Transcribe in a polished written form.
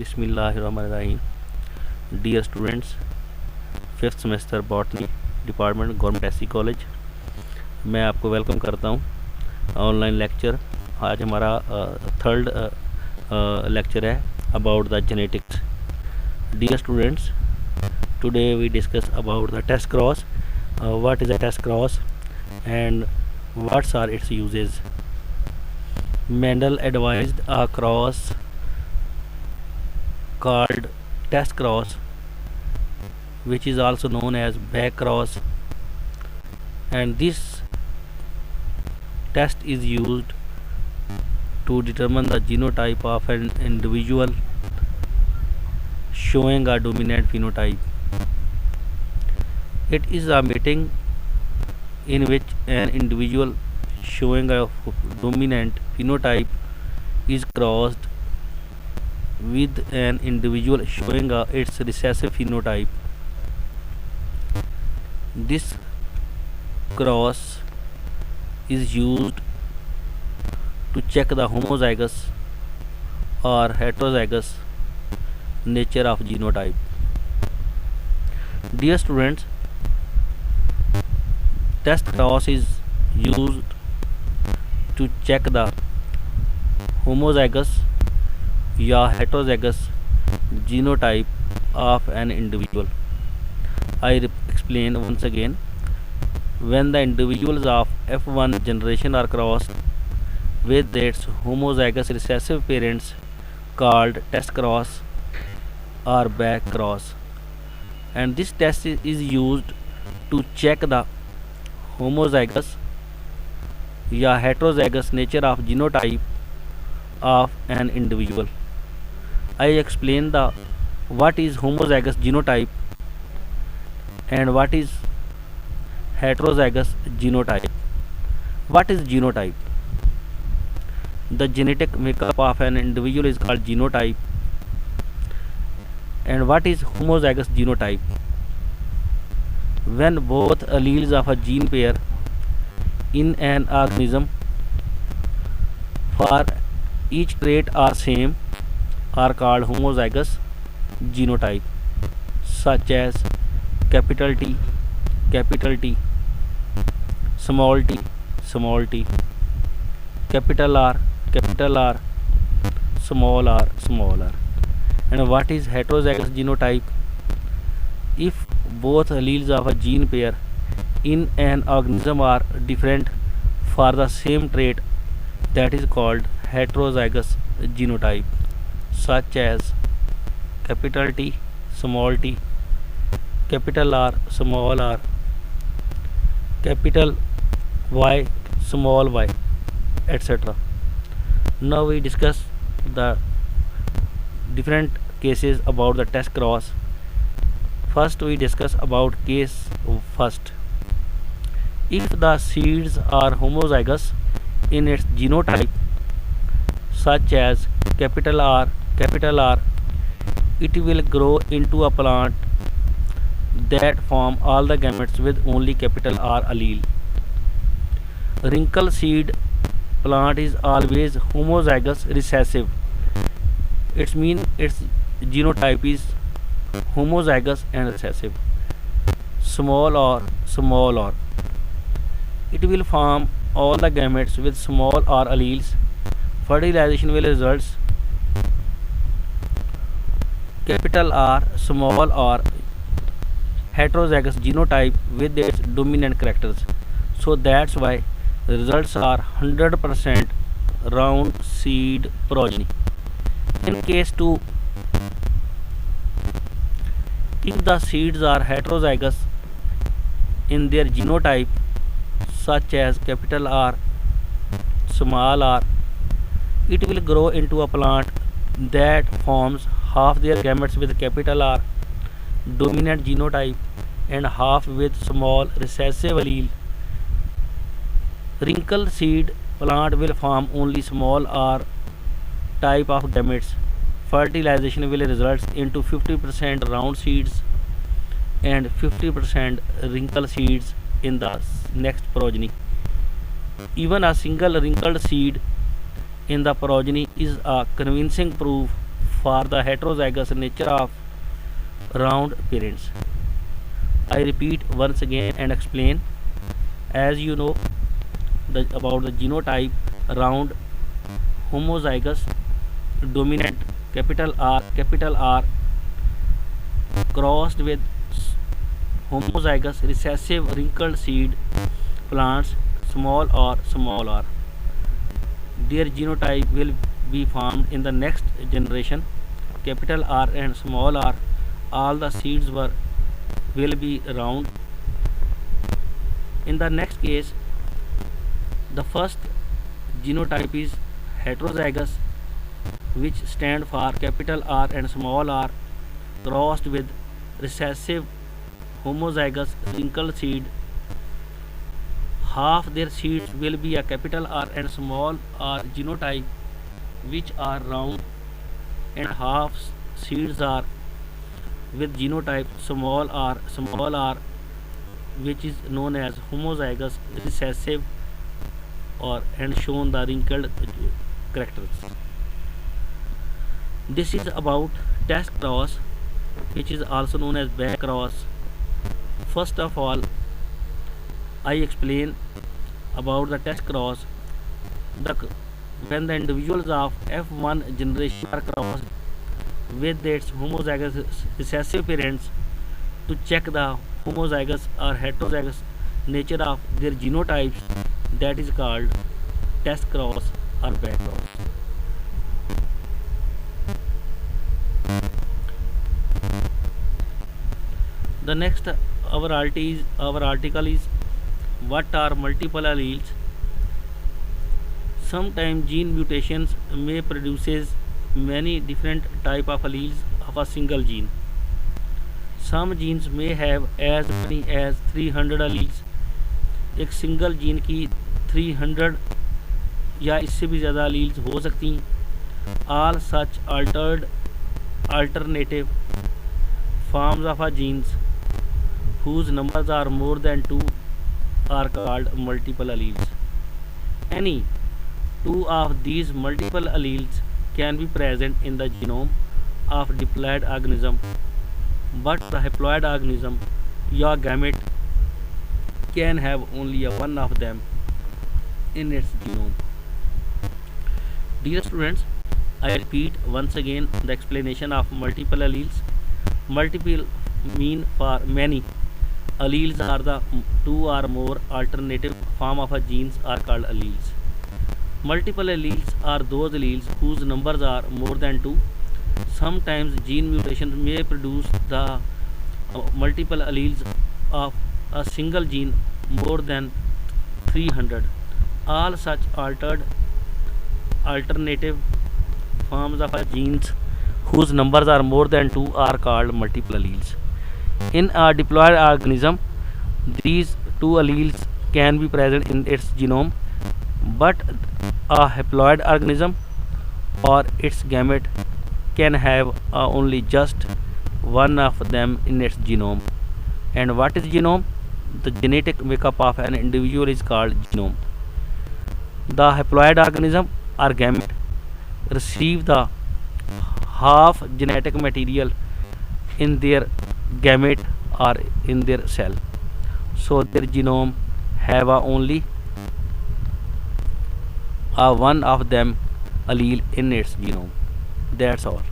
बिस्मिल्लाहिर्रहमानिर्रहीम। Dear students, fifth semester botany department government SC college, मैं आपको वेलकम करता हूँ ऑनलाइन लेक्चर। आज हमारा थर्ड लेक्चर है about the genetics. Dear students, today we discuss about the test cross, what is a test cross and what are its uses. Mendel advised a cross called test cross, which is also known as back cross, and this test is used to determine the genotype of an individual showing a dominant phenotype. It is a meeting in which an individual showing a dominant phenotype is crossed with an individual showing its recessive phenotype. This cross is used to check the homozygous or heterozygous nature of genotype. Dear students, test cross is used to check the homozygous या heterozygous genotype of an individual. I explain once again. When the individuals of F1 generation are crossed with its homozygous recessive parents called test cross or back cross, and this test is used to check the homozygous या heterozygous nature of genotype of an individual. I explain the what is homozygous genotype and what is heterozygous genotype. What is genotype? The genetic makeup of an individual is called genotype. And what is homozygous genotype? When both alleles of a gene pair in an organism for each trait are same are called homozygous genotype, such as capital T, small t, capital R, small r. And what is heterozygous genotype? If both alleles of a gene pair in an organism are different for the same trait, that is called heterozygous genotype, such as capital T, capital R, small r, capital Y, small y, etc. Now we discuss the different cases about the test cross. First we discuss about case first. If the seeds are homozygous in its genotype, such as capital R, it will grow into a plant that form all the gametes with only capital R allele. Wrinkle seed plant is always homozygous recessive. It means its genotype is homozygous and recessive. Small r, it will form all the gametes with small r alleles. Fertilization will result capital R, small r, heterozygous genotype with its dominant characters. So that's why the results are 100% round seed progeny. In case 2, if the seeds are heterozygous in their genotype, such as capital R, small r, it will grow into a plant that forms half their gametes with capital R, dominant genotype, and half with small recessive allele. Wrinkle seed plant will form only small r type of gametes. Fertilization will result into 50% round seeds and 50% wrinkle seeds in the next progeny. Even a single wrinkled seed in the progeny is a convincing proof for the heterozygous nature of round parents. I repeat once again and explain. As you know about the genotype, round, homozygous, dominant, capital R, crossed with homozygous recessive wrinkled seed plants, small r. Their genotype will be formed in the next generation. Capital R and small r, all the seeds will be round. In the next case, the first genotype is heterozygous, which stand for capital R and small r crossed with recessive homozygous wrinkled seed. Half their seeds will be a capital R and small r genotype, which are round, and half seeds are with genotype small r, which is known as homozygous recessive and shown the wrinkled characters. This is about test cross, which is also known as back cross. First of all, I explain about the test cross. When the individuals of F1 generation are crossed with its homozygous recessive parents to check the homozygous or heterozygous nature of their genotypes, that is called test cross or back cross. The next our article is what are multiple alleles. Sometimes gene mutations may produces many different type of alleles of a single gene. Some genes may have as many as 300 alleles. एक single gene की 300 या इससे भी ज़्यादा alleles हो सकती हैं. All such alternative forms of a genes whose numbers are more than 2 are called multiple alleles. Any two of these multiple alleles can be present in the genome of diploid organism, but the haploid organism या gamete can have only one of them in its genome. Dear students, I repeat once again the explanation of multiple alleles. Multiple mean for many. Alleles are the two or more alternative form of a genes are called alleles. Multiple alleles are those alleles whose numbers are more than 2. Sometimes gene mutations may produce the multiple alleles of a single gene more than 300. All such alternative forms of a genes whose numbers are more than 2 are called multiple alleles. In a diploid organism, these two alleles can be present in its genome, but a haploid organism or its gamete can have only just one of them in its genome. And what is genome? The genetic makeup of an individual is called genome. The haploid organism or gamete receive the half genetic material in their gamete or in their cell, so their genome have only one of them allele in its genome. That's all.